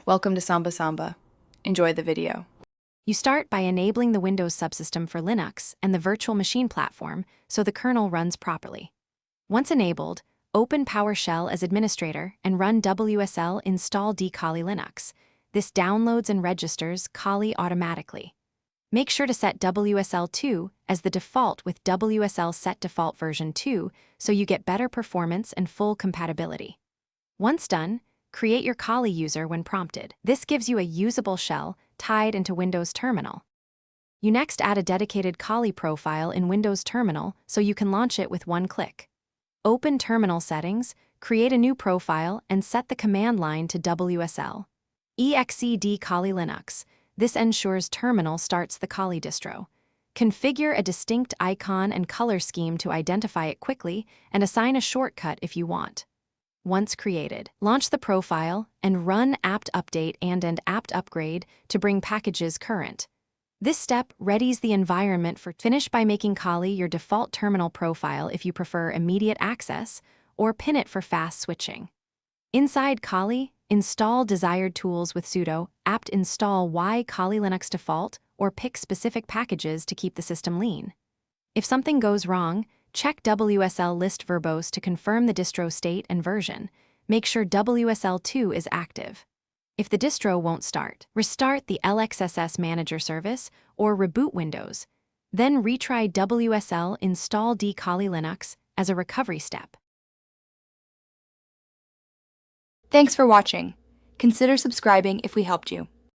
Welcome to Samba Samba. Enjoy the video. You start by enabling the Windows subsystem for Linux and the virtual machine platform so the kernel runs properly. Once enabled, open PowerShell as administrator and run WSL install dkali Linux. This downloads and registers Kali automatically. Make sure to set WSL2 as the default with WSL set default version 2 so you get better performance and full compatibility. Once done, create your Kali user when prompted. This gives you a usable shell tied into Windows Terminal. You next add a dedicated Kali profile in Windows Terminal so you can launch it with one click. Open Terminal Settings, create a new profile, and set the command line to WSL. exed Kali Linux. This ensures Terminal starts the Kali distro. Configure a distinct icon and color scheme to identify it quickly, and assign a shortcut if you want. Once created, launch the profile and run apt update and apt upgrade to bring packages current. This step readies the environment for finish by making Kali your default terminal profile if you prefer immediate access, or pin it for fast switching. Inside Kali, install desired tools with sudo apt install y Kali Linux default or pick specific packages to keep the system lean. If something goes wrong, check WSL list verbose to confirm the distro state and version. Make sure WSL2 is active. If the distro won't start, restart the LXSS manager service or reboot Windows. Then retry WSL install dkali Linux as a recovery step. Thanks for watching. Consider subscribing if we helped you.